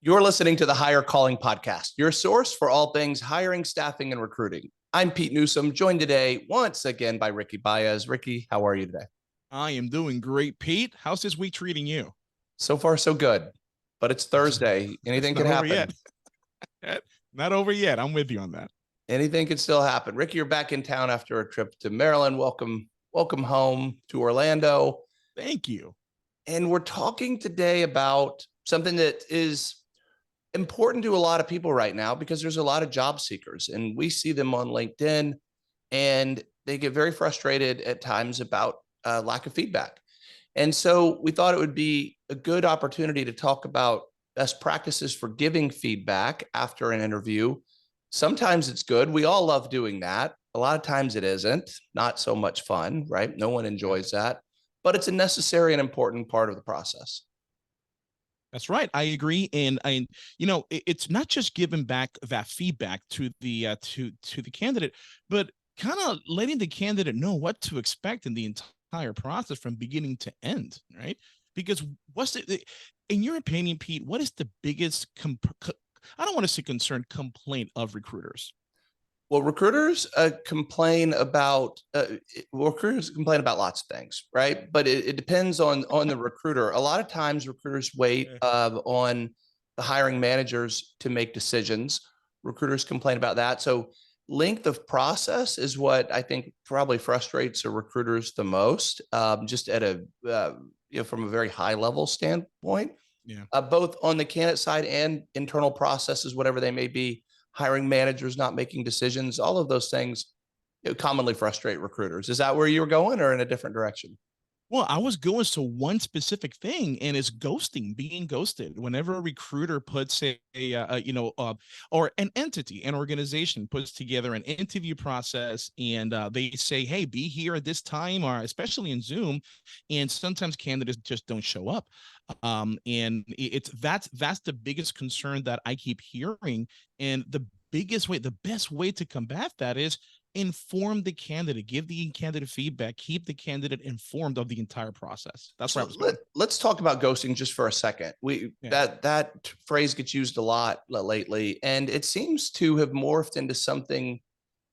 You're listening to the Hire Calling Podcast, your source for all things hiring, staffing, and recruiting. I'm Pete Newsome, joined today once again by Ricky Baez. Ricky, how are you today? I am doing great, Pete. How's this week treating you? So far, so good. But it's Thursday. It's Anything could not over happen. yet. Not over yet. I'm with you on that. Anything could still happen. Ricky, you're back in town after a trip to Maryland. Welcome home to Orlando. Thank you. And we're talking today about something that is important to a lot of people right now because there's a lot of job seekers and we see them on LinkedIn and they get very frustrated at times about lack of feedback. And so we thought it would be a good opportunity to talk about best practices for giving feedback after an interview. Sometimes it's good. We all love doing that. A lot of times it isn't, not so much fun, right? No one enjoys that, but it's a necessary and important part of the process. That's right. I agree. And it's not just giving back that feedback to the candidate, but kind of letting the candidate know what to expect in the entire process from beginning to end, right? Because in your opinion, Pete, what is the biggest I don't want to say concern, complaint of recruiters? Well, recruiters complain about lots of things, right? But it depends on the recruiter. A lot of times, recruiters wait on the hiring managers to make decisions. Recruiters complain about that. So, length of process is what I think probably frustrates the recruiters the most. Just at a from a very high level standpoint, both on the candidate side and internal processes, whatever they may be. Hiring managers not making decisions, all of those things commonly frustrate recruiters. Is that where you were going or in a different direction? Well, I was going to one specific thing, and it's ghosting, being ghosted. Whenever a recruiter puts or an entity, an organization puts together an interview process, and they say, "Hey, be here at this time," or especially in Zoom, and sometimes candidates just don't show up. And that's the biggest concern that I keep hearing, and the best way to combat that is inform the candidate, give the candidate feedback, keep the candidate informed of the entire process. That's where I was going. Let's talk about ghosting just for a second. That phrase gets used a lot lately, and it seems to have morphed into something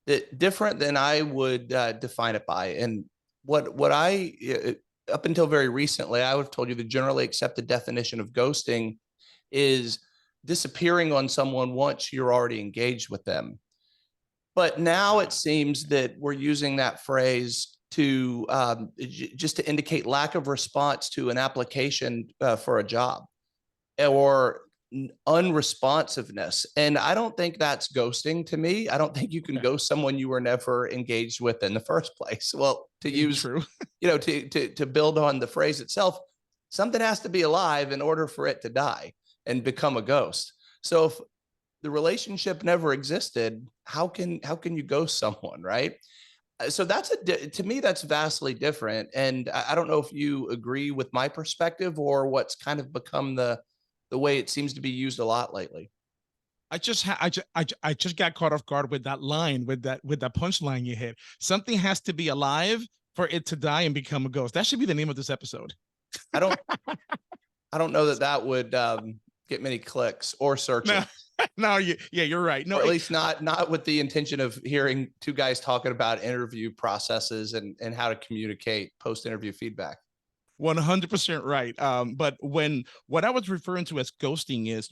that different than I would define it by. And what I up until very recently, I would have told you the generally accepted definition of ghosting is disappearing on someone once you're already engaged with them. But now it seems that we're using that phrase to just to indicate lack of response to an application for a job or unresponsiveness. And I don't think that's ghosting to me. I don't think you can ghost someone you were never engaged with in the first place. Well, to use, True. to build on the phrase itself, something has to be alive in order for it to die and become a ghost. So if the relationship never existed, how can you ghost someone, right? So to me, that's vastly different. And I don't know if you agree with my perspective or what's kind of become the way it seems to be used a lot lately. I just got caught off guard with that line, with that punchline you hit. Something has to be alive for it to die and become a ghost. That should be the name of this episode. I don't know that would get many clicks or searches. No, you're right. No, or at least not with the intention of hearing two guys talking about interview processes and how to communicate post-interview feedback. 100% right. But what I was referring to as ghosting is,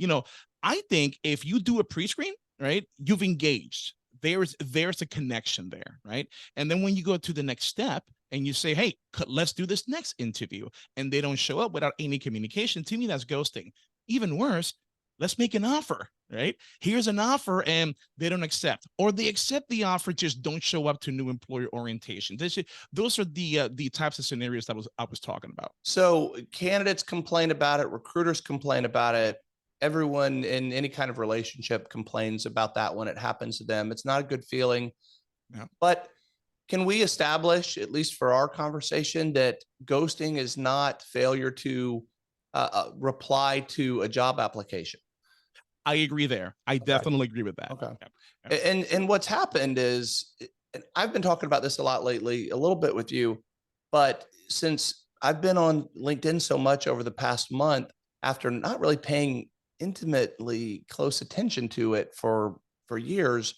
I think if you do a pre-screen, right, you've engaged. There's a connection there, right? And then when you go to the next step and you say, "Hey, let's do this next interview," and they don't show up without any communication, to me, that's ghosting. Even worse, let's make an offer, right? Here's an offer and they don't accept, or they accept the offer, just don't show up to new employer orientation. Those are the types of scenarios that I was talking about. So candidates complain about it, recruiters complain about it. Everyone in any kind of relationship complains about that when it happens to them. It's not a good feeling. Yeah. But can we establish, at least for our conversation, that ghosting is not failure to reply to a job application? I agree there. I definitely agree with that. Okay. Yeah. And what's happened is, and I've been talking about this a lot lately, a little bit with you, but since I've been on LinkedIn so much over the past month, after not really paying intimately close attention to it for years,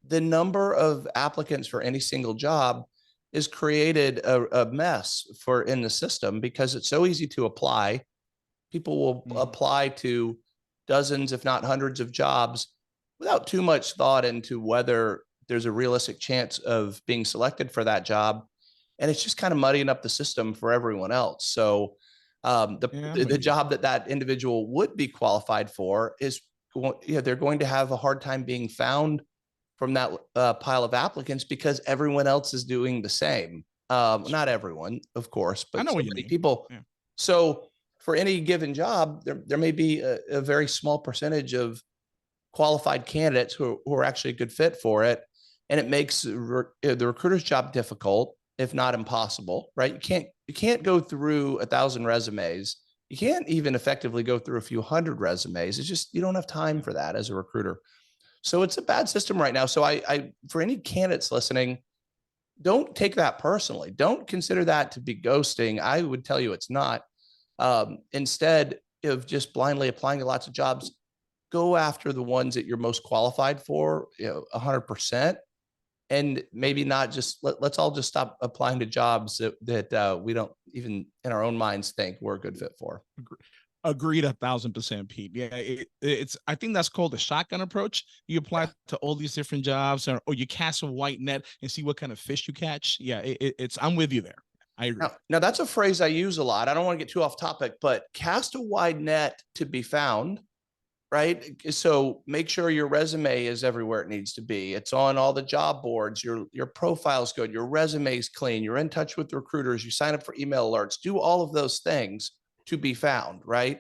the number of applicants for any single job is created a mess for in the system because it's so easy to apply. People will apply to dozens, if not hundreds of jobs without too much thought into whether there's a realistic chance of being selected for that job. And it's just kind of muddying up the system for everyone else. So the job that individual would be qualified for is, they're going to have a hard time being found from that pile of applicants because everyone else is doing the same. Not everyone, of course, I but know so what you many mean. people. Yeah. So for any given job, there may be a very small percentage of qualified candidates who are actually a good fit for it. And it makes the recruiter's job difficult, if not impossible, right? You can't go through 1,000 resumes. You can't even effectively go through a few hundred resumes. It's just, you don't have time for that as a recruiter. So it's a bad system right now. So I for any candidates listening, don't take that personally. Don't consider that to be ghosting. I would tell you it's not. Instead of just blindly applying to lots of jobs, go after the ones that you're most qualified for, 100%. And maybe not just let's all just stop applying to jobs that we don't even in our own minds think we're a good fit for. Agreed 1,000%, Pete. Yeah, it's. I think that's called the shotgun approach. You apply to all these different jobs, or you cast a white net and see what kind of fish you catch. Yeah, it's. I'm with you there. I agree. Now that's a phrase I use a lot. I don't want to get too off topic, but cast a wide net to be found, right? So make sure your resume is everywhere it needs to be. It's on all the job boards. Your profile's good. Your resume's clean. You're in touch with recruiters. You sign up for email alerts. Do all of those things to be found, right?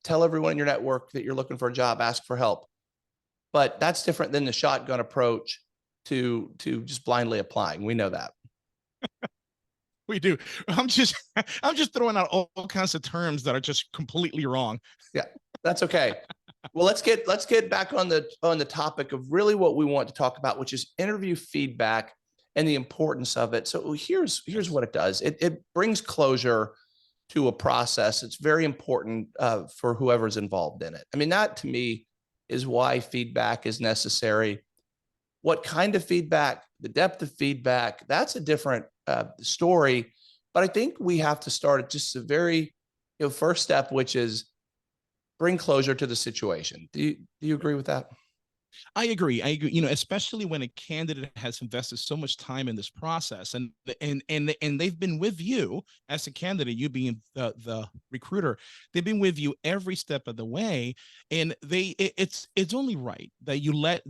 Tell everyone in your network that you're looking for a job. Ask for help. But that's different than the shotgun approach to just blindly applying. We know that. We do. I'm just I'm just throwing out all kinds of terms that are just completely wrong. Yeah, that's okay. Well, let's get back on the topic of really what we want to talk about, which is interview feedback and the importance of it. So here's what it does. It brings closure to a process. It's very important for whoever's involved in it. I mean, that to me is why feedback is necessary. What kind of feedback, the depth of feedback, that's a different story. But I think we have to start at just a very first step, which is bring closure to the situation. Do you agree with that? I agree. I agree. Especially when a candidate has invested so much time in this process, and they've been with you as a candidate, you being the recruiter, they've been with you every step of the way, and it's only right that you let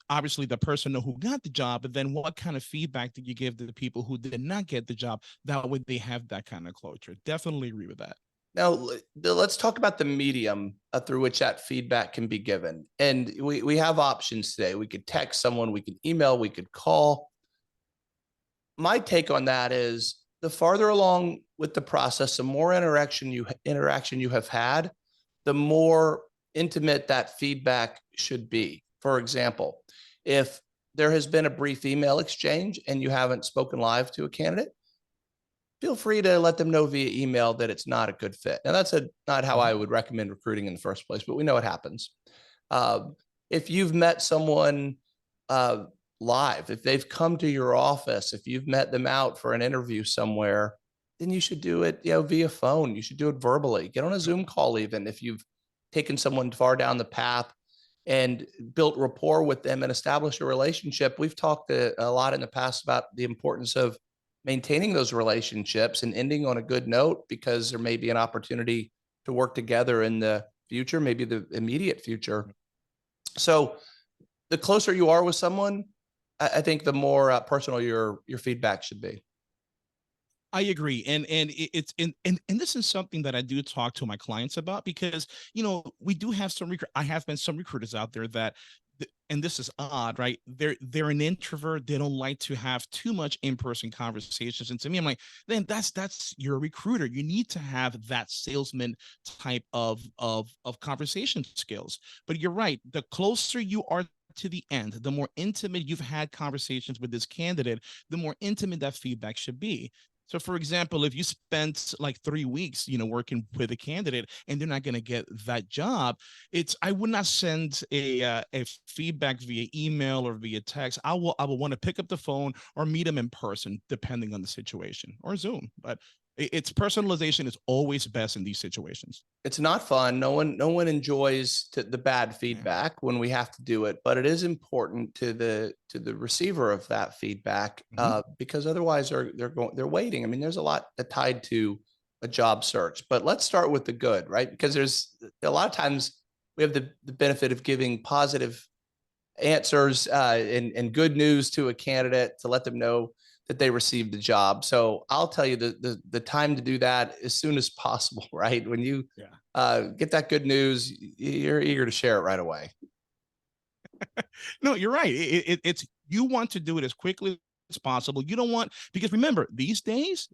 obviously the person know who got the job, but then what kind of feedback did you give to the people who did not get the job? That way they have that kind of closure. Definitely agree with that. Now, let's talk about the medium through which that feedback can be given. And we have options today. We could text someone, we could email, we could call. My take on that is the farther along with the process, the more interaction you have had, the more intimate that feedback should be. For example, if there has been a brief email exchange and you haven't spoken live to a candidate, feel free to let them know via email that it's not a good fit. Now, that's not how I would recommend recruiting in the first place, but we know it happens. If you've met someone live, if they've come to your office, if you've met them out for an interview somewhere, then you should do it via phone. You should do it verbally. Get on a Zoom call even if you've taken someone far down the path and built rapport with them and established a relationship. We've talked a lot in the past about the importance of maintaining those relationships and ending on a good note, because there may be an opportunity to work together in the future, maybe the immediate future. So the closer you are with someone, I think the more personal your feedback should be. I agree, and it's and this is something that I do talk to my clients about, because we do have I have been some recruiters out there that, and this is odd, right? They're an introvert. They don't like to have too much in-person conversations. And to me, I'm like, then that's you're a recruiter. You need to have that salesman type of conversation skills. But you're right. The closer you are to the end, the more intimate you've had conversations with this candidate, the more intimate that feedback should be. So, for example, if you spent like 3 weeks, working with a candidate and they're not going to get that job, I would not send a feedback via email or via text. I will want to pick up the phone or meet them in person, depending on the situation, or Zoom. But it's personalization is always best in these situations. It's not fun. No one enjoys the bad Yeah. feedback when we have to do it, but it is important to the receiver of that feedback, Mhm. because otherwise they're waiting. I mean, there's a lot tied to a job search, but let's start with the good, right? Because there's a lot of times we have the benefit of giving positive answers, and good news to a candidate to let them know that they received the job. So I'll tell you the time to do that as soon as possible, right? When you Yeah. get that good news, you're eager to share it right away. No, you're right. It's you want to do it as quickly as possible. You don't want, because remember, these days,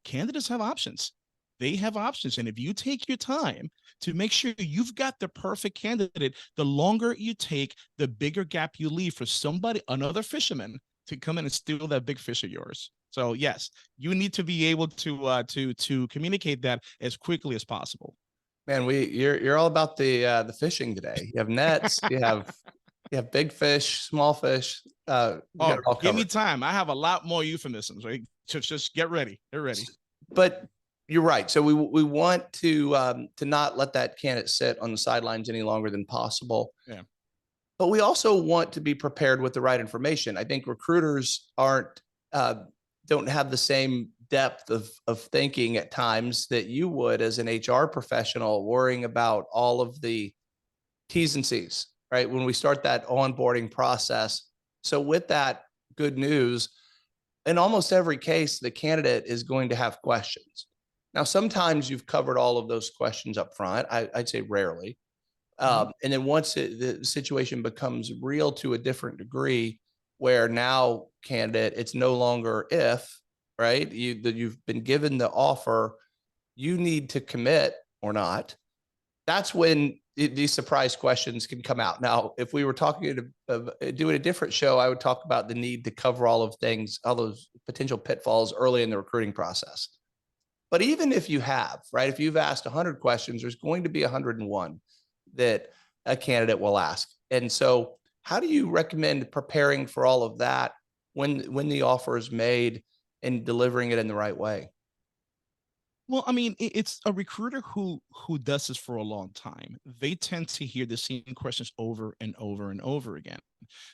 candidates have options. They have options. And if you take your time to make sure you've got the perfect candidate, the longer you take, the bigger gap you leave for somebody, another fisherman, to come in and steal that big fish of yours. So yes, you need to be able to communicate that as quickly as possible. Man, you're all about the fishing today. You have nets, you have big fish, small fish. You got Oh, it all give me covered. time. I have a lot more euphemisms, right? Just get ready. Get ready. But you're right. So we want to not let that candidate sit on the sidelines any longer than possible. Yeah. But we also want to be prepared with the right information. I think recruiters uh, don't have the same depth of thinking at times that you would as an HR professional, worrying about all of the T's and C's, right? When we start that onboarding process. So with that good news, in almost every case, the candidate is going to have questions. Now, sometimes you've covered all of those questions up front. I'd say rarely. Mhm. And then once the situation becomes real to a different degree, where now candidate, it's no longer if, right? You've been given the offer, you need to commit or not. That's when these surprise questions can come out. Now, if we were talking doing a different show, I would talk about the need to cover all of things, all those potential pitfalls early in the recruiting process. But even if you have, right, if you've asked 100 questions, there's going to be 101 that a candidate will ask. And so, how do you recommend preparing for all of that when the offer is made and delivering it in the right way? Well, I mean, it's a recruiter who does this for a long time. They tend to hear the same questions over and over and over again.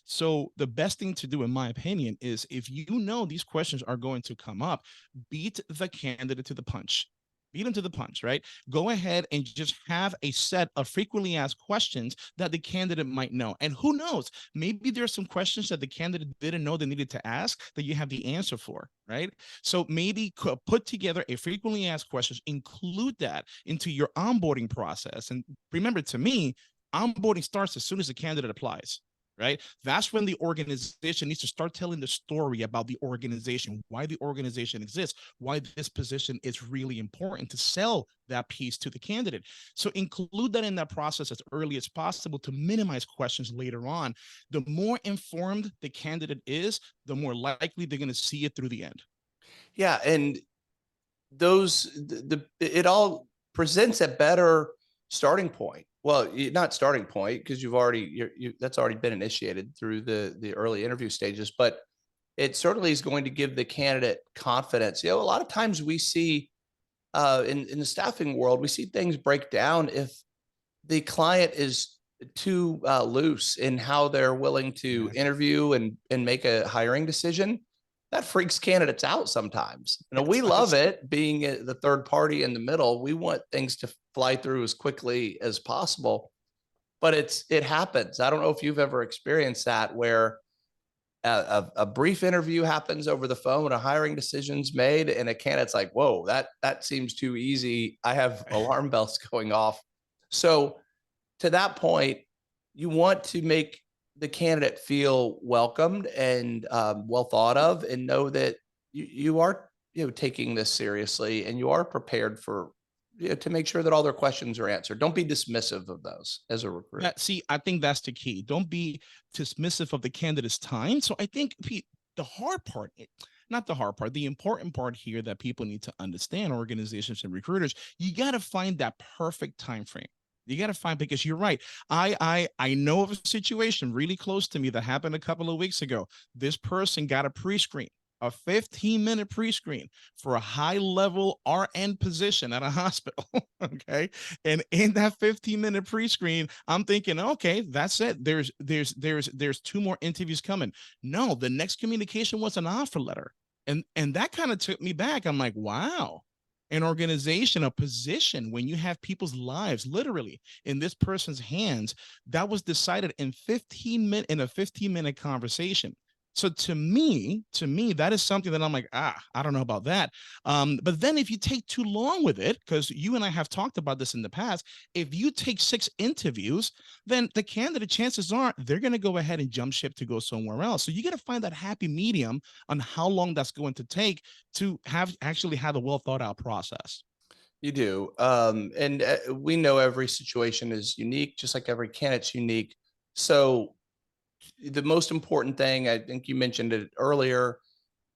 So the best thing to do, in my opinion, is if you know these questions are going to come up, beat the candidate to the punch. Beat them to the punch, right? Go ahead and just have a set of frequently asked questions that the candidate might know. And who knows, maybe there's some questions that the candidate didn't know they needed to ask that you have the answer for, right? So maybe put together a frequently asked questions, include that into your onboarding process. And remember, to me, onboarding starts as soon as the candidate applies, right? That's when the organization needs to start telling the story about the organization, why the organization exists, why this position is really important, to sell that piece to the candidate. So include that in that process as early as possible to minimize questions later on. The more informed the candidate is, the more likely they're going to see it through the end. Yeah, and it all presents a better starting point. Well, not starting point, because that's already been initiated through the early interview stages, but it certainly is going to give the candidate confidence. A lot of times we see in the staffing world, we see things break down if the client is too loose in how they're willing to Yeah. interview and make a hiring decision. That freaks candidates out sometimes. We love It's, it being the third party in the middle. We want things to fly through as quickly as possible, but it happens. I don't know if you've ever experienced that, where a brief interview happens over the phone, a hiring decision's made, and a candidate's like, "Whoa, that seems too easy. I have alarm bells going off." So to that point, you want to make the candidate feel welcomed and well thought of, and know that you are taking this seriously, and you are prepared for to make sure that all their questions are answered. Don't be dismissive of those as a recruiter. see, I think that's the key. Don't be dismissive of the candidate's time. So I think, Pete, the hard part, not the hard part, the important part here that people need to understand, organizations and recruiters, you got to find that perfect time frame. You got to find, because you're right. I know of a situation really close to me that happened a couple of weeks ago. This person got a pre-screen, a 15-minute pre-screen for a high-level RN position at a hospital. Okay. And in that 15-minute pre-screen, I'm thinking, okay, that's it. There's two more interviews coming. No, the next communication was an offer letter. And that kind of took me back. I'm like, wow, an organization, a position, when you have people's lives literally in this person's hands, that was decided in a 15-minute conversation. So to me, that is something that I'm like, I don't know about that. But then if you take too long with it, because you and I have talked about this in the past, if you take 6 interviews, then the candidate, chances are they're going to go ahead and jump ship to go somewhere else. So you got to find that happy medium on how long that's going to take to actually have a well thought out process. You do. And we know every situation is unique, just like every candidate's unique. So the most important thing, I think you mentioned it earlier,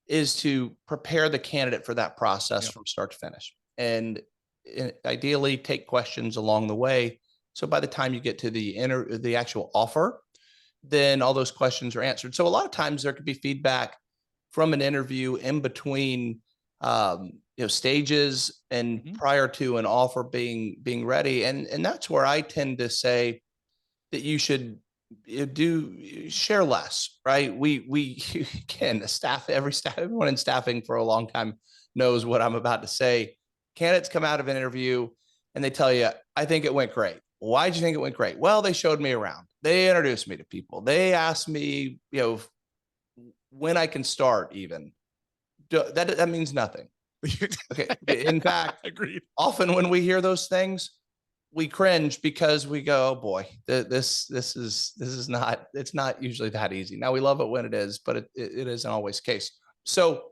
is to prepare the candidate for that process Yep. from start to finish. And ideally take questions along the way. So by the time you get to the actual offer, then all those questions are answered. So a lot of times there could be feedback from an interview in between stages and prior to an offer being ready. And that's where I tend to say that you should do share less, right? We again, everyone in staffing for a long time knows what I'm about to say. Candidates come out of an interview and they tell you, I think it went great. Why'd you think it went great? Well, they showed me around. They introduced me to people. They asked me, when I can start even. That means nothing. Okay. In fact, agreed. Often when we hear those things, we cringe because we go, oh boy, this is not, it's not usually that easy. Now we love it when it is, but it isn't always the case. So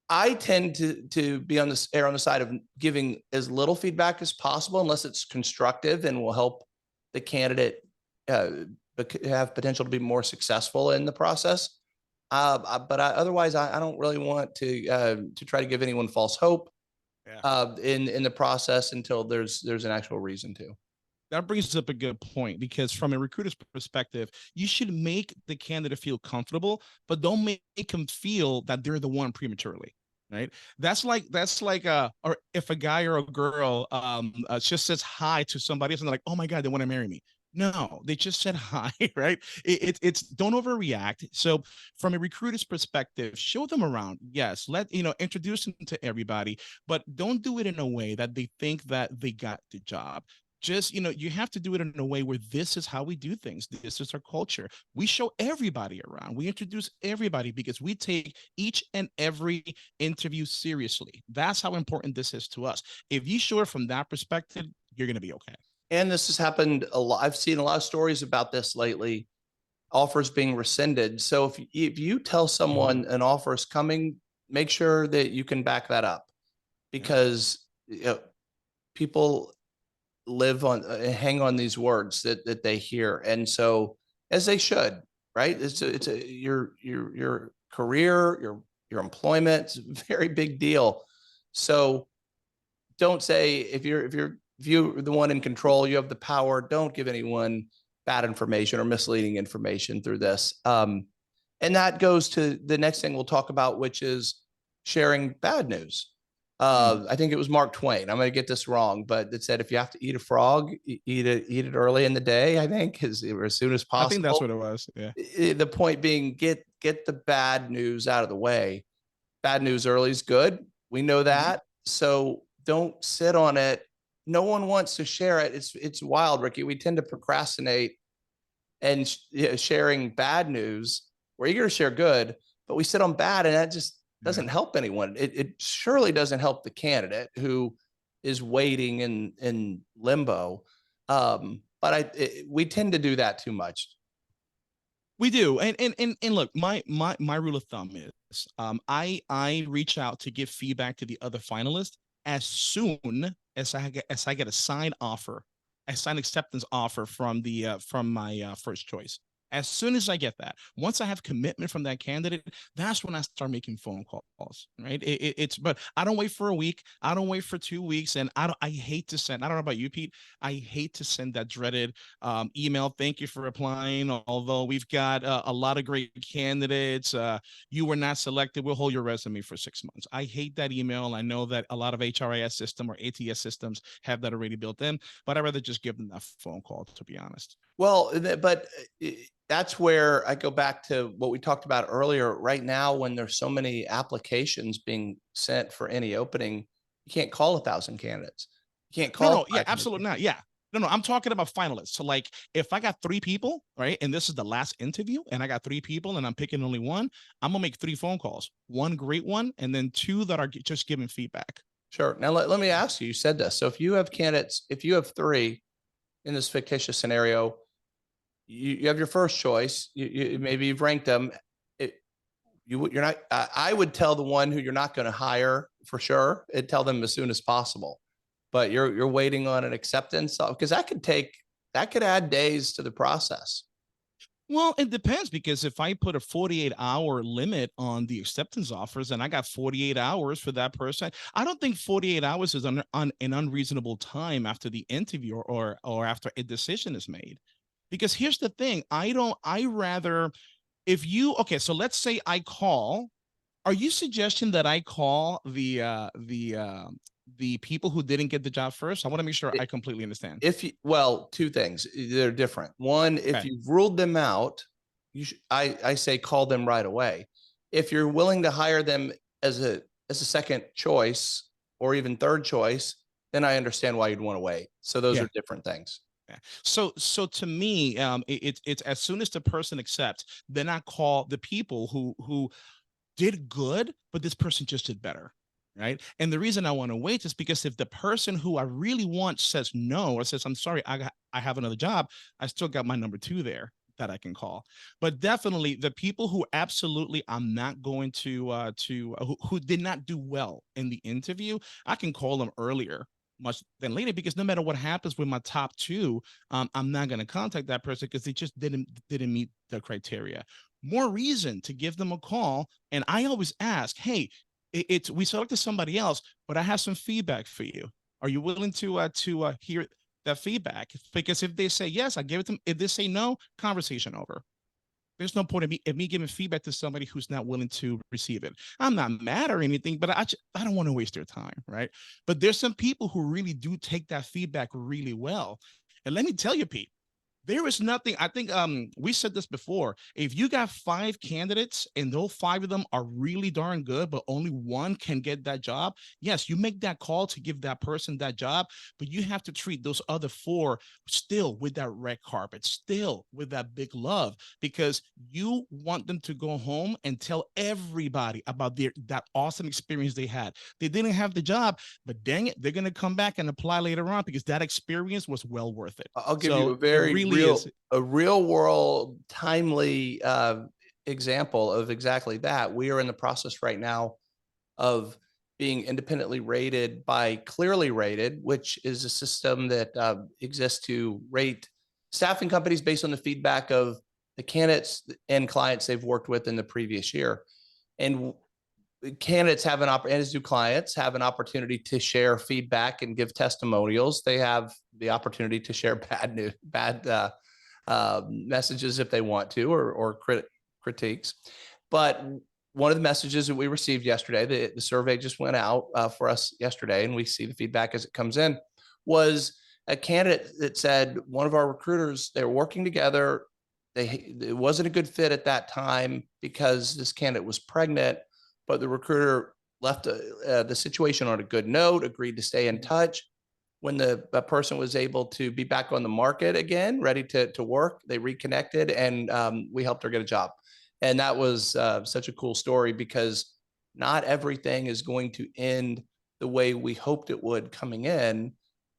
I tend to be on this err on the side of giving as little feedback as possible, unless it's constructive and will help the candidate have potential to be more successful in the process. But otherwise, I don't really want to try to give anyone false hope in the process until there's an actual reason to. That brings up a good point, because from a recruiter's perspective, you should make the candidate feel comfortable, but don't make them feel that they're the one prematurely. Right. That's like or if a guy or a girl just says hi to somebody else and they're like, oh my God, they want to marry me. No, they just said hi, right? It's don't overreact. So from a recruiter's perspective, show them around. Yes, introduce them to everybody, but don't do it in a way that they think that they got the job. Just, you have to do it in a way where this is how we do things. This is our culture. We show everybody around. We introduce everybody because we take each and every interview seriously. That's how important this is to us. If you show it from that perspective, you're going to be okay. And this has happened a lot. I've seen a lot of stories about this lately, offers being rescinded. So if you tell someone an offer is coming, make sure that you can back that up, because people live on hang on these words that they hear, and so as they should, right? It's your career, your employment. It's a very big deal. So don't say, if you're the one in control, you have the power, don't give anyone bad information or misleading information through this. And that goes to the next thing we'll talk about, which is sharing bad news. I think it was Mark Twain. I'm going to get this wrong, but it said, if you have to eat a frog, eat it early in the day, I think, as soon as possible. I think that's what it was. Yeah. The point being, get the bad news out of the way. Bad news early is good. We know that. So don't sit on it. No one wants to share it. It's wild, Ricky. We tend to procrastinate and sharing bad news. We're eager to share good, but we sit on bad, and that just doesn't help anyone. It surely doesn't help the candidate who is waiting in limbo. But we tend to do that too much. We do. And look, my rule of thumb is I reach out to give feedback to the other finalists as soon as I get a signed offer, a signed acceptance offer from my first choice. As soon as I get that, once I have commitment from that candidate, that's when I start making phone calls, right? But I don't wait for a week. I don't wait for 2 weeks. And I hate to send, I don't know about you, Pete. I hate to send that dreaded email. Thank you for applying. Although we've got a lot of great candidates, you were not selected. We'll hold your resume for 6 months. I hate that email. I know that a lot of HRIS system or ATS systems have that already built in, but I'd rather just give them that phone call, to be honest. Well, but that's where I go back to what we talked about earlier. Right now, when there's so many applications being sent for any opening, you can't call 1,000 candidates. You can't call. No, yeah, absolutely not. Yeah. No, I'm talking about finalists. So like if I got 3 people, right, and this is the last interview and I got 3 people and I'm picking only one, I'm gonna make 3 phone calls, one great one, and then 2 that are just giving feedback. Sure. Now let me ask you, you said this. So if you have candidates, if you have 3 in this fictitious scenario, you have your first choice. Maybe you've ranked them. You're not. I would tell the one who you're not going to hire for sure, and tell them as soon as possible. But you're waiting on an acceptance, because that could add days to the process. Well, it depends, because if I put a 48-hour limit on the acceptance offers and I got 48 hours for that person, I don't think 48 hours is an unreasonable time after the interview or after a decision is made. Because here's the thing, I rather, if you, okay, so let's say I call, are you suggesting that I call the people who didn't get the job first? I want to make sure I completely understand. Well, 2 things. They're different. One, if you've ruled them out, I say call them right away. If you're willing to hire them as a second choice or even third choice, then I understand why you'd want to wait. So those are different things. Yeah. So to me, it's as soon as the person accepts, then I call the people who did good, but this person just did better. Right. And the reason I want to wait is because if the person who I really want says no, or says, I'm sorry, I have another job, I still got my number 2 there that I can call. But definitely the people who absolutely I'm not going to who did not do well in the interview, I can call them earlier much than later, because no matter what happens with my top 2, I'm not going to contact that person because they just didn't meet the criteria. More reason to give them a call. And I always ask, hey, we selected somebody else, but I have some feedback for you. Are you willing to hear that feedback? Because if they say yes, I give it to them. If they say no, conversation over. There's no point in me giving feedback to somebody who's not willing to receive it. I'm not mad or anything, but I don't want to waste their time, right? But there's some people who really do take that feedback really well. And let me tell you, Pete, there is nothing. I think we said this before. If you got 5 candidates and those 5 of them are really darn good, but only one can get that job, yes, you make that call to give that person that job, but you have to treat those other 4 still with that red carpet, still with that big love, because you want them to go home and tell everybody about that awesome experience they had. They didn't have the job, but dang it, they're going to come back and apply later on because that experience was well worth it. I'll give you a very real world timely example of exactly that. We are in the process right now of being independently rated by Clearly Rated, which is a system that exists to rate staffing companies based on the feedback of the candidates and clients they've worked with in the previous year. And candidates have as do clients, have an opportunity to share feedback and give testimonials. They have the opportunity to share bad messages if they want to, or critiques. But one of the messages that we received yesterday, the survey just went out for us yesterday, and we see the feedback as it comes in, was a candidate that said one of our recruiters, they were working together. It wasn't a good fit at that time because this candidate was pregnant, but the recruiter left the situation on a good note, agreed to stay in touch. When the person was able to be back on the market again, ready to work, they reconnected, and we helped her get a job. And that was such a cool story, because not everything is going to end the way we hoped it would coming in.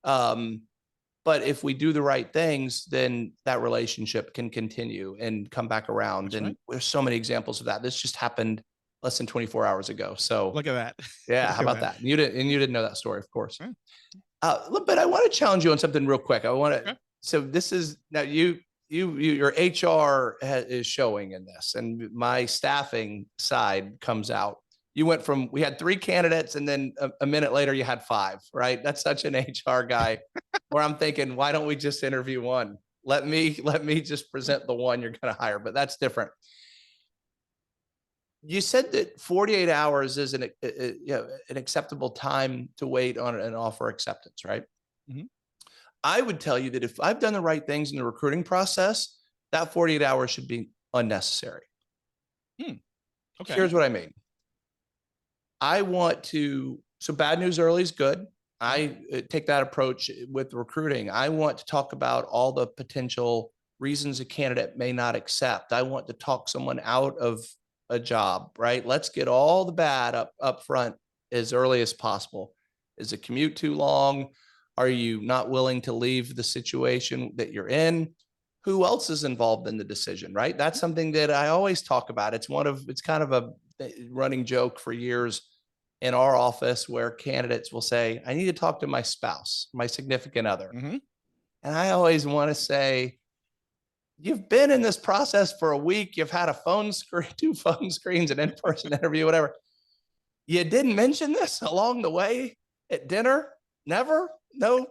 But if we do the right things, then that relationship can continue and come back around. That's and right. There's so many examples of that. This just happened less than 24 hours ago. So look at that. Yeah. How about that? You didn't know that story, of course. Right. But I want to challenge you on something real quick. So this is now your HR is showing in this, and my staffing side comes out. We had 3 candidates, and then a minute later you had 5, right? That's such an HR guy where I'm thinking, why don't we just interview one? Let me just present the one you're going to hire, but that's different. You said that 48 hours is an acceptable time to wait on an offer acceptance, right? Mhm. I would tell you that if I've done the right things in the recruiting process, that 48 hours should be unnecessary. Okay. Here's what I mean. So bad news early is good. I take that approach with recruiting. I want to talk about all the potential reasons a candidate may not accept. I want to talk someone out of a job, right? Let's get all the bad up front as early as possible. Is the commute too long? Are you not willing to leave the situation that you're in? Who else is involved in the decision, right? That's something that I always talk about. It's kind of a running joke for years in our office where candidates will say, I need to talk to my spouse, my significant other. Mm-hmm. And I always want to say, you've been in this process for a week. You've had a phone screen, 2 phone screens, an in-person interview, whatever. You didn't mention this along the way at dinner? Never? No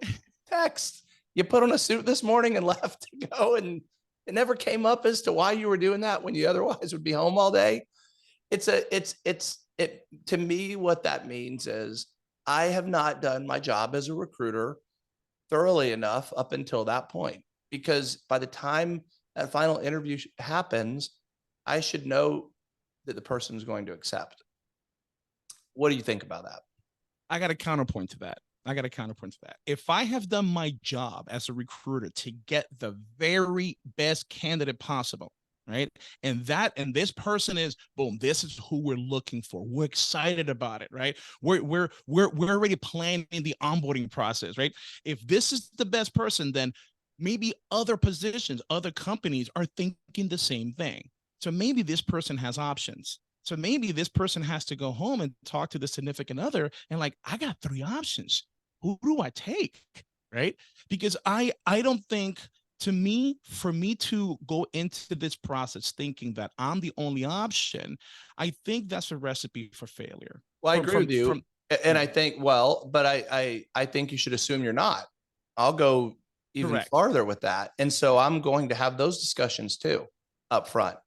text. You put on a suit this morning and left to go, and it never came up as to why you were doing that when you otherwise would be home all day. To me, what that means is I have not done my job as a recruiter thoroughly enough up until that point, because by the time that final interview happens, I should know that the person is going to accept. What do you think about that? I got a counterpoint to that. If I have done my job as a recruiter to get the very best candidate possible, right? And this person is boom, this is who we're looking for. We're excited about it, right? We're already planning the onboarding process, right? If this is the best person, then maybe other positions, other companies are thinking the same thing. So maybe this person has options. So maybe this person has to go home and talk to the significant other and like, I got 3 options. Who do I take? Right? Because I don't think, to me, for me to go into this process thinking that I'm the only option, I think that's a recipe for failure. Well, I agree with you. And I think, but I think you should assume you're not. I'll go even farther with that. And so I'm going to have those discussions too up front.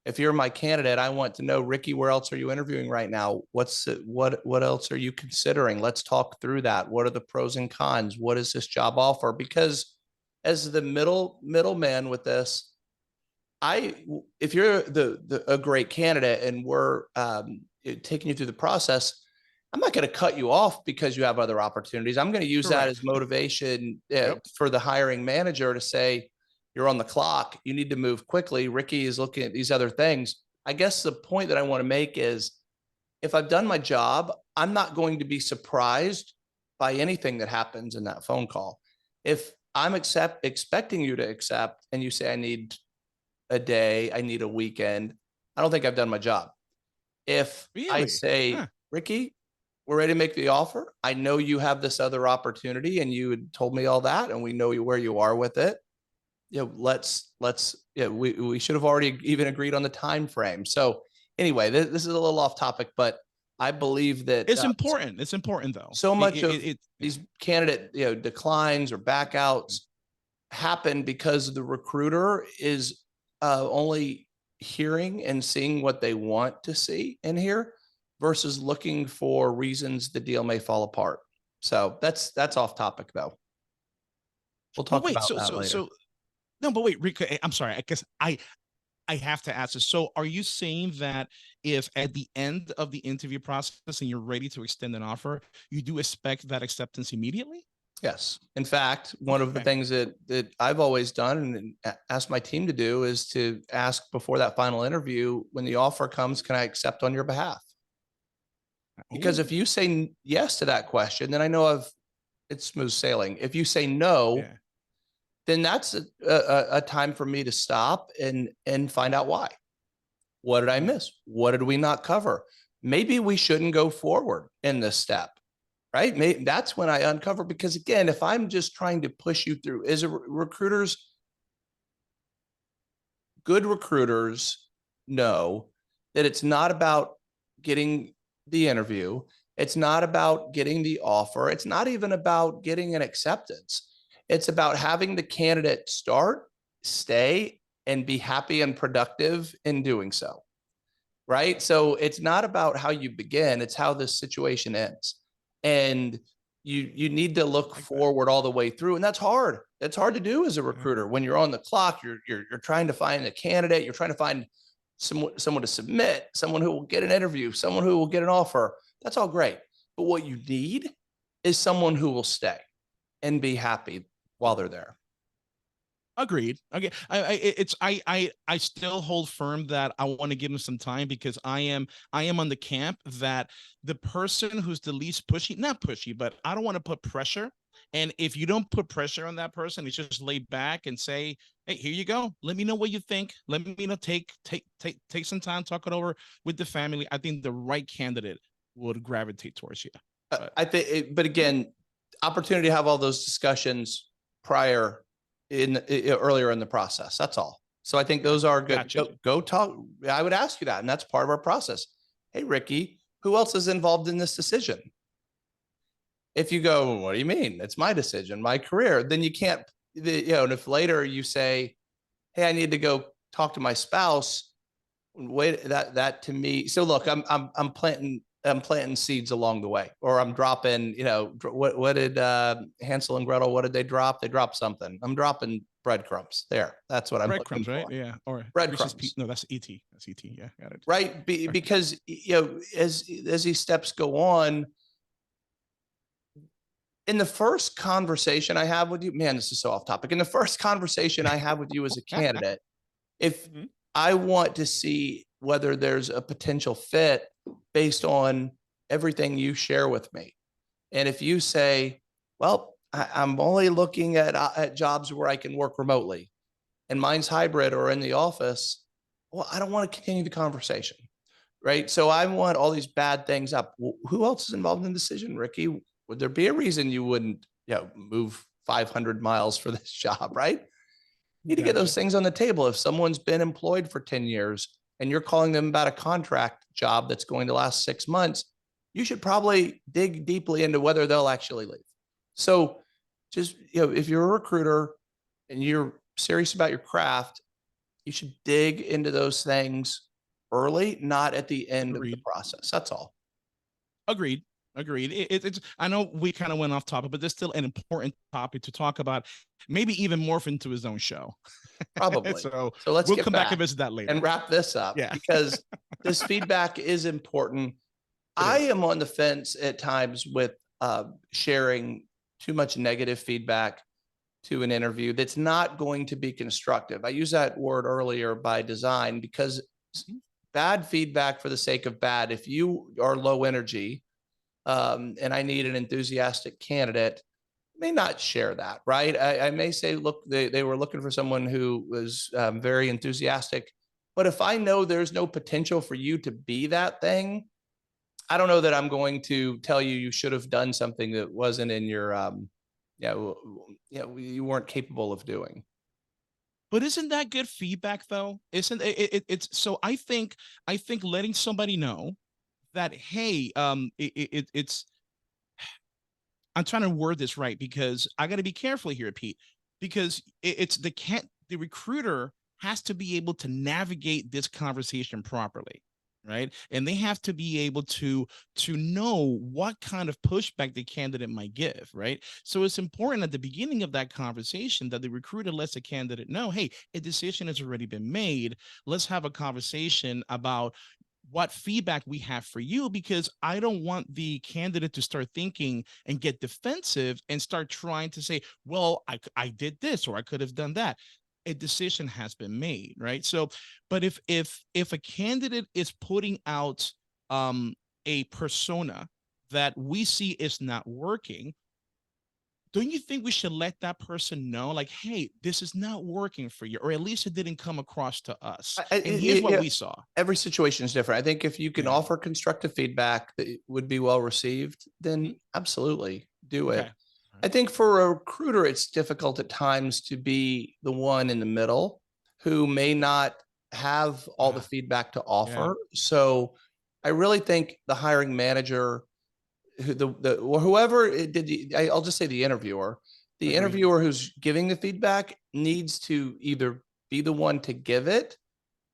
If you're my candidate, I want to know, Ricky, where else are you interviewing right now? What else are you considering? Let's talk through that. What are the pros and cons? What does this job offer? Because as the middleman with this, if you're a great candidate and we're taking you through the process, I'm not going to cut you off because you have other opportunities. I'm going to use that as motivation for the hiring manager to say, you're on the clock. You need to move quickly. Ricky is looking at these other things. I guess the point that I want to make is, if I've done my job, I'm not going to be surprised by anything that happens in that phone call. If I'm expecting you to accept and you say, I need a day, I need a weekend, I don't think I've done my job. If I say, Ricky, we're ready to make the offer, I know you have this other opportunity and you had told me all that, and we know where you are with it. We should have already even agreed on the time frame. So anyway, this is a little off topic, but I believe that it's important. It's important though. So much of these candidate declines or backouts happen because the recruiter is only hearing and seeing what they want to see and hear versus looking for reasons the deal may fall apart. So that's off topic though. We'll talk about that later. No, but wait, Rick, I'm sorry. I guess I have to ask this. So are you saying that if at the end of the interview process and you're ready to extend an offer, you do expect that acceptance immediately? Yes. In fact, one of the things that I've always done and asked my team to do is to ask before that final interview, when the offer comes, can I accept on your behalf? Because if you say yes to that question, then I know it's smooth sailing. If you say no, then that's a time for me to stop and find out why. What did I miss? What did we not cover? Maybe we shouldn't go forward in this step, right? Maybe that's when I uncover, because again, if I'm just trying to push you through, as a recruiters, good recruiters know that it's not about getting the interview. It's not about getting the offer. It's not even about getting an acceptance. It's about having the candidate start, stay, and be happy and productive in doing so. Right. So it's not about how you begin, it's how this situation ends. And you need to look forward all the way through. And that's hard. That's hard to do as a recruiter. When you're on the clock, you're trying to find a candidate, you're trying to find someone to submit, someone who will get an interview, someone who will get an offer. That's all great. But what you need is someone who will stay and be happy while they're there. Agreed. Okay. I still hold firm that I want to give him some time, because I am on the camp that the person who's the least pushy, not pushy, but I don't want to put pressure. And if you don't put pressure on that person, it's just lay back and say, hey, here you go. Let me know what you think. Let me take some time, talk it over with the family. I think the right candidate would gravitate towards you. I think, but again, opportunity to have all those discussions prior earlier in the process. That's all. So I think those are good. Gotcha. Go talk. I would ask you that, and that's part of our process. Hey, Ricky, who else is involved in this decision? If you go, what do you mean? It's my decision, my career. Then you can't, and if later you say, hey, I need to go talk to my spouse. Wait, that to me. So look, I'm planting seeds along the way, or I'm dropping, what did Hansel and Gretel, what did they drop? They dropped something. I'm dropping breadcrumbs there. That's what I'm looking for. Right? Yeah. Or breadcrumbs. No, that's ET. That's ET. Yeah, got it. Right. Because, as these steps go on, in the first conversation I have with you, man, this is so off topic. In the first conversation I have with you as a candidate, if I want to see whether there's a potential fit based on everything you share with me. And if you say, well, I'm only looking at jobs where I can work remotely and mine's hybrid or in the office, well, I don't want to continue the conversation. Right. So I want all these bad things up. Well, who else is involved in the decision, Ricky? Would there be a reason you wouldn't, move 500 miles for this job? Right. You need to get those things on the table. If someone's been employed for 10 years and you're calling them about a contract job that's going to last 6 months, you should probably dig deeply into whether they'll actually leave. So just, if you're a recruiter and you're serious about your craft, you should dig into those things early, not at the end of the process. That's all. Agreed. It's, I know we kind of went off topic, but there's still an important topic to talk about, maybe even morph into his own show. Probably. So we'll come back and visit that later and wrap this up. Yeah. Because this feedback is important. I am on the fence at times with sharing too much negative feedback to an interview that's not going to be constructive. I used that word earlier by design, because bad feedback for the sake of bad, if you are low energy, and I need an enthusiastic candidate, may not share that, right? I may say, look, they were looking for someone who was very enthusiastic, but if I know there's no potential for you to be that thing, I don't know that I'm going to tell you should have done something that wasn't in your, you weren't capable of doing. But isn't that good feedback though? Isn't it's so I think letting somebody know that, hey, it's, I'm trying to word this right, because I got to be careful here, Pete, because it's the recruiter has to be able to navigate this conversation properly, right? And they have to be able to know what kind of pushback the candidate might give, right? So it's important at the beginning of that conversation that the recruiter lets the candidate know, hey, a decision has already been made. Let's have a conversation about what feedback we have for you, because I don't want the candidate to start thinking and get defensive and start trying to say, well, I did this, or I could have done that. A decision has been made, right? So, but if a candidate is putting out a persona that we see is not working, don't you think we should let that person know, like, hey, this is not working for you, or at least it didn't come across to us, and here's what we saw? Every situation is different. I think if you can offer constructive feedback that would be well received, then absolutely do it. I think for a recruiter, it's difficult at times to be the one in the middle who may not have all the feedback to Yeah, offer. So I really think the hiring manager, or whoever it did, I'll just say the interviewer, agreed. who's giving the feedback needs to either be the one to give it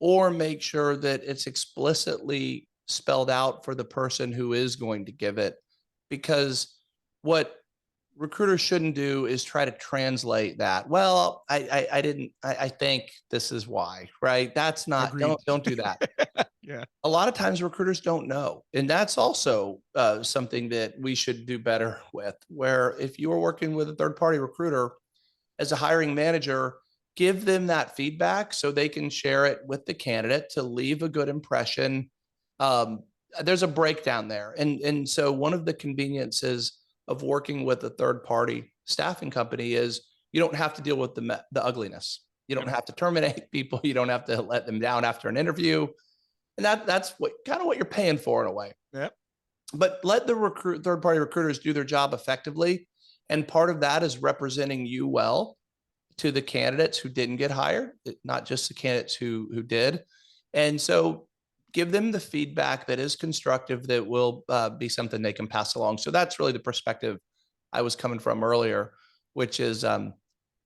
or make sure that it's explicitly spelled out for the person who is going to give it. Because what recruiters shouldn't do is try to translate that. Well, I think this is why, right? That's not, Agreed. don't do that. Yeah. A lot of times recruiters don't know. And that's also something that we should do better with, where if you are working with a third party recruiter as a hiring manager, give them that feedback so they can share it with the candidate to leave a good impression. Um, there's a breakdown there. And so one of the conveniences of working with a third party staffing company is you don't have to deal with the ugliness. You don't Yep. have to terminate people. You don't have to let them down after an interview. And that's what kind of what you're paying for in a way. Yep. But let the third party recruiters do their job effectively. And part of that is representing you well to the candidates who didn't get hired, not just the candidates who did. And so give them the feedback that is constructive, that will be something they can pass along. So that's really the perspective I was coming from earlier, which is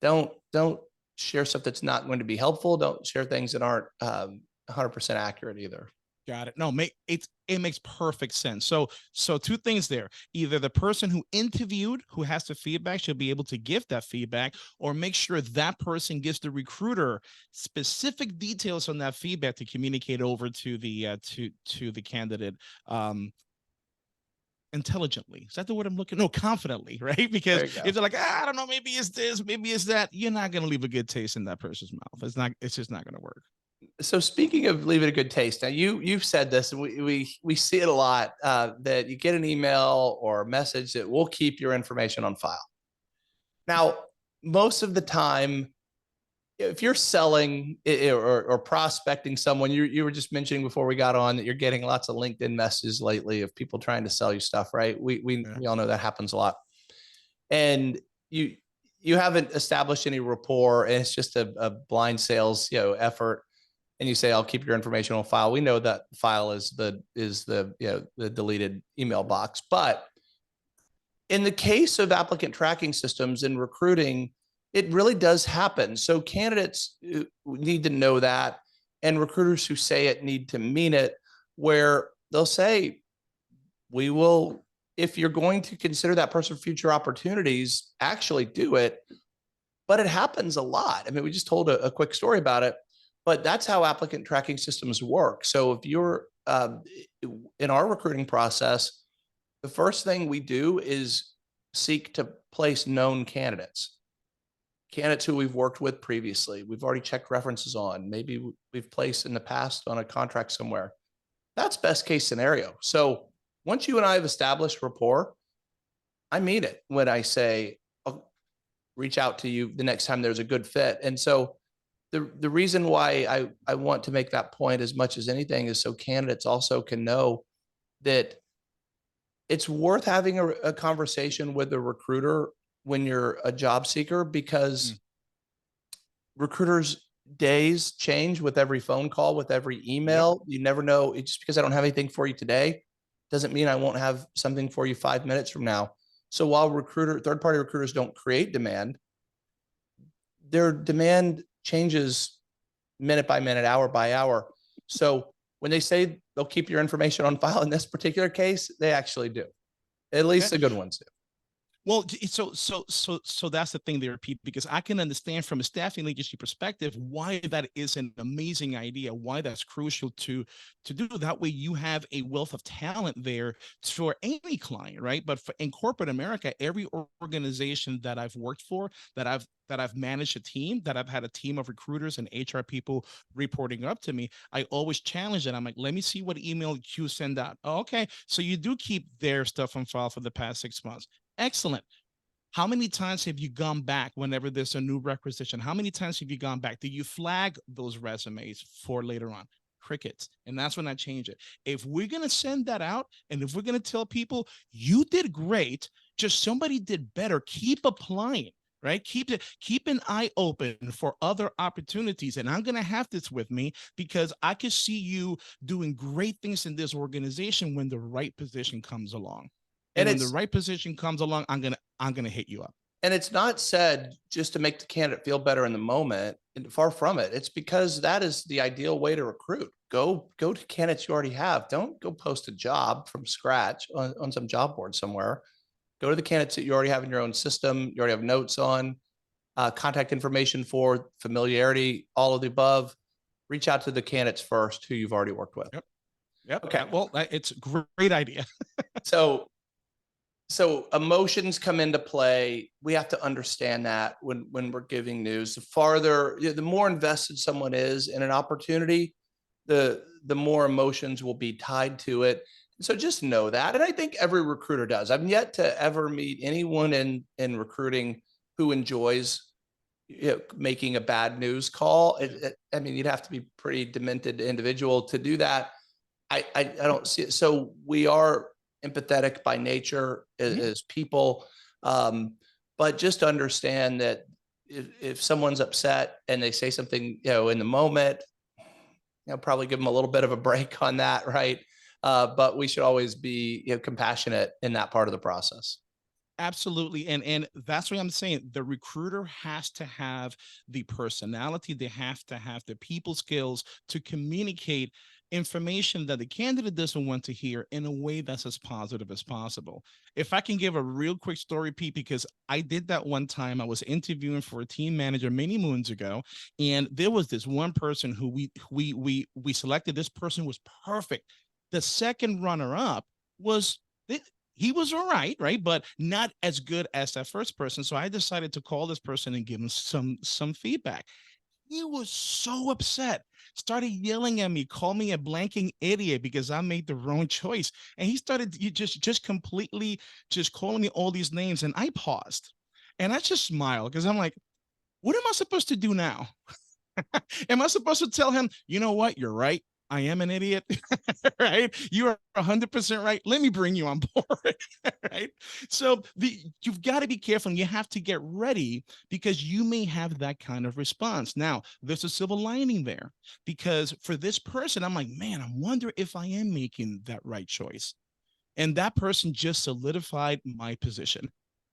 don't share stuff that's not going to be helpful. Don't share things that aren't 100% accurate either. Got it. No, it makes perfect sense. So two things there. Either the person who interviewed, who has the feedback, should be able to give that feedback, or make sure that person gives the recruiter specific details on that feedback to communicate over to the to the candidate intelligently. Is that the word I'm looking? No, confidently, right? Because if they're like, I don't know, maybe it's this, maybe it's that, you're not going to leave a good taste in that person's mouth. It's just not going to work. So speaking of leaving a good taste, now you've said this, and we see it a lot, that you get an email or a message that will keep your information on file. Now, most of the time, if you're selling or prospecting someone, you were just mentioning before we got on that you're getting lots of LinkedIn messages lately of people trying to sell you stuff, right? We all know that happens a lot, and you haven't established any rapport, and it's just a blind sales effort. And you say, I'll keep your information on file. We know that file is the the deleted email box. But in the case of applicant tracking systems in recruiting, it really does happen. So candidates need to know that, and recruiters who say it need to mean it, where they'll say, we will, if you're going to consider that person for future opportunities, actually do it. But it happens a lot. I mean, we just told a quick story about it. But that's how applicant tracking systems work. So if you're in our recruiting process, the first thing we do is seek to place known candidates who we've worked with previously. We've already checked references on. Maybe we've placed in the past on a contract somewhere. That's best case scenario. So once you and I have established rapport, I mean it when I say, I'll reach out to you the next time there's a good fit. And so the reason why I want to make that point as much as anything is so candidates also can know that it's worth having a conversation with a recruiter when you're a job seeker, because recruiters' days change with every phone call, with every email. You never know. It's just because I don't have anything for you today doesn't mean I won't have something for you 5 minutes from now. So while third-party recruiters don't create demand, their demand changes minute by minute, hour by hour. So when they say they'll keep your information on file in this particular case, they actually do. At least the good ones do. Well, so that's the thing there, Pete, because I can understand from a staffing leadership perspective why that is an amazing idea, why that's crucial to do. That way you have a wealth of talent there for any client, right? But in corporate America, every organization that I've worked for, that I've managed a team, that I've had a team of recruiters and HR people reporting up to me, I always challenge it. I'm like, let me see what email you send out. Oh, okay, so you do keep their stuff on file for the past 6 months. Excellent. How many times have you gone back whenever there's a new requisition? How many times have you gone back? Do you flag those resumes for later on? Crickets. And that's when I change it. If we're going to send that out, and if we're going to tell people, you did great, just somebody did better, keep applying. right? Keep an eye open for other opportunities. And I'm going to have this with me because I can see you doing great things in this organization when the right position comes along. And when the right position comes along, I'm going to hit you up. And it's not said just to make the candidate feel better in the moment. And far from it. It's because that is the ideal way to recruit. Go to candidates you already have. Don't go post a job from scratch on some job board somewhere. Go to the candidates that you already have in your own system. You already have notes on, contact information for, familiarity, all of the above. Reach out to the candidates first who you've already worked with. Yep. Okay. Well, it's a great idea. So emotions come into play. We have to understand that when we're giving news. The more invested someone is in an opportunity, the more emotions will be tied to it. So just know that. And I think every recruiter does. I've yet to ever meet anyone in recruiting who enjoys making a bad news call. I mean, you'd have to be pretty demented individual to do that. I don't see it. So we are empathetic by nature as people. But just understand that if someone's upset and they say something, in the moment, probably give them a little bit of a break on that. Right. But we should always be compassionate in that part of the process. Absolutely. And that's what I'm saying. The recruiter has to have the personality. They have to have the people skills to communicate information that the candidate doesn't want to hear in a way that's as positive as possible. If I can give a real quick story, Pete, because I did that one time. I was interviewing for a team manager many moons ago, and there was this one person who we selected. This person was perfect. The second runner up was he was all right, but not as good as that first person. So I decided to call this person and give him some feedback. He was so upset, started yelling at me, called me a blanking idiot because I made the wrong choice. And he started just completely just calling me all these names. And I paused and I just smiled because I'm like, what am I supposed to do now? Am I supposed to tell him, you know what? You're right. I am an idiot, right? You are 100% right. Let me bring you on board, right? So you've got to be careful and you have to get ready because you may have that kind of response. Now, there's a silver lining there because for this person, I'm like, man, I wonder if I am making that right choice. And that person just solidified my position.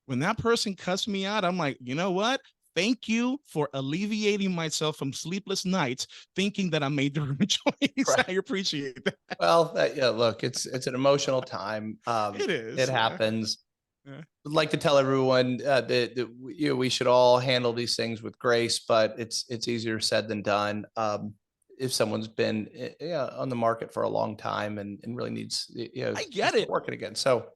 When that person cussed me out, I'm like, you know what? Thank you for alleviating myself from sleepless nights, thinking that I made the right choice. Right. I appreciate that. Well, look, it's an emotional time. It is. It happens. Yeah. I'd like to tell everyone that we should all handle these things with grace, but it's easier said than done. If someone's been on the market for a long time and really needs I get it working again. So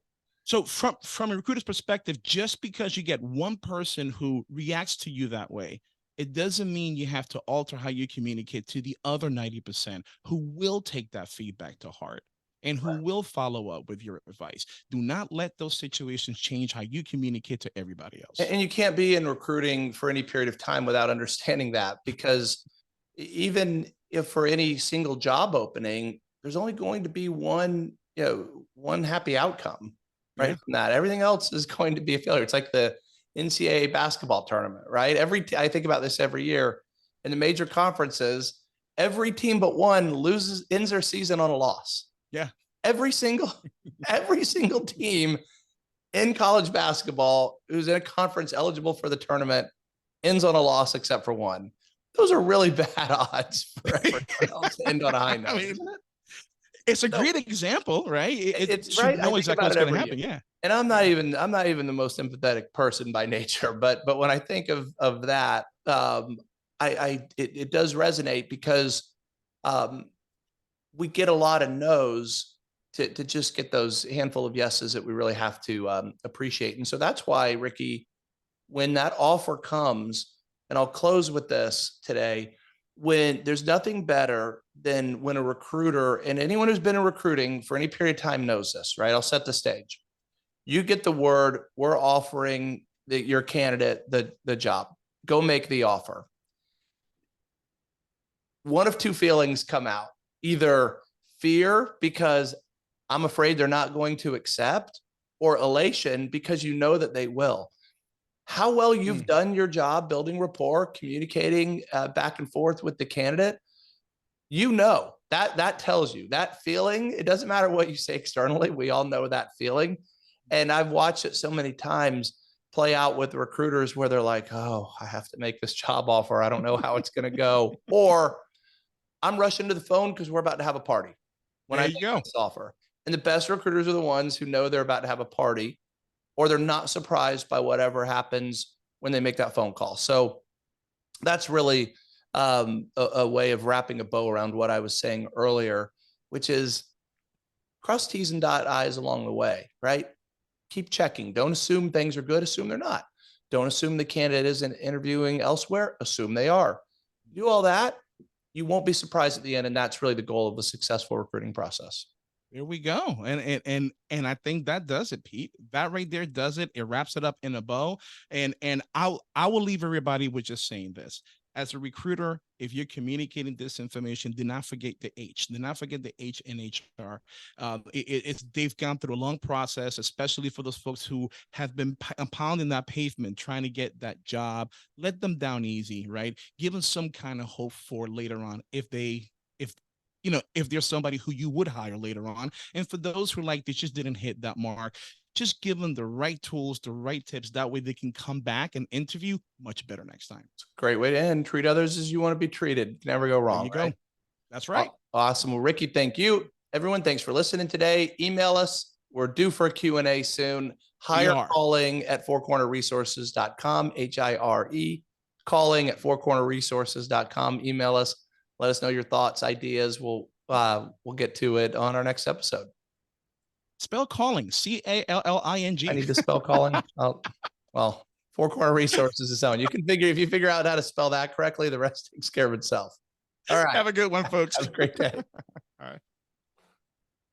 from a recruiter's perspective, just because you get one person who reacts to you that way, it doesn't mean you have to alter how you communicate to the other 90% who will take that feedback to heart and who will follow up with your advice. Do not let those situations change how you communicate to everybody else. And you can't be in recruiting for any period of time without understanding that, because even if for any single job opening, there's only going to be one happy outcome. Right. Yeah. From that, everything else is going to be a failure. It's like the NCAA basketball tournament, right? I think about this every year in the major conferences, every team but one ends their season on a loss. Yeah. Every single team in college basketball who's in a conference eligible for the tournament ends on a loss except for one. Those are really bad odds for everyone else to end on a high note. Isn't it? It's a great example, right? It's right. Know exactly what's going to happen. Yeah. And I'm not even the most empathetic person by nature, but when I think of that, it does resonate because we get a lot of no's to just get those handful of yeses that we really have to appreciate. And so that's why, Ricky, when that offer comes, and I'll close with this today, when there's nothing better than when a recruiter, and anyone who's been in recruiting for any period of time knows this, right? I'll set the stage. You get the word, we're offering your candidate the job. Go make the offer. One of two feelings come out: either fear because I'm afraid they're not going to accept, or elation because you know that they will. how well you've done your job building rapport, communicating back and forth with the candidate. That tells you that feeling. It doesn't matter what you say externally. We all know that feeling. And I've watched it so many times play out with recruiters where they're like, oh, I have to make this job offer. I don't know how it's going to go. Or I'm rushing to the phone because we're about to have a party when I make this offer. And the best recruiters are the ones who know they're about to have a party, or they're not surprised by whatever happens when they make that phone call. So that's really a way of wrapping a bow around what I was saying earlier, which is cross T's and dot I's along the way, right? Keep checking. Don't assume things are good. Assume they're not. Don't assume the candidate isn't interviewing elsewhere. Assume they are. Do all that. You won't be surprised at the end. And that's really the goal of a successful recruiting process. There we go. And I think that does it, Pete. That right there does it. It wraps it up in a bow. And I will leave everybody with just saying this. As a recruiter, if you're communicating this information, do not forget the H. Do not forget the H in HR. They've gone through a long process, especially for those folks who have been pounding that pavement trying to get that job. Let them down easy, right? Give them some kind of hope for later on if there's somebody who you would hire later on. And for those who they just didn't hit that mark, just give them the right tools, the right tips. That way they can come back and interview much better next time. It's a great way to end. Treat others as you want to be treated. Never go wrong. There you go. That's right. Awesome. Well, Ricky, thank you. Everyone, thanks for listening today. Email us. We're due for a Q&A soon. Hire calling at fourcornerresources.com, HIRE, calling at fourcornerresources.com. Email us. Let us know your thoughts, ideas. We'll get to it on our next episode. Spell calling, CALLING. I need to spell calling. Well, Four Corner Resources is on. If you figure out how to spell that correctly, the rest takes care of itself. All right. Have a good one, folks. Have a great day. All right.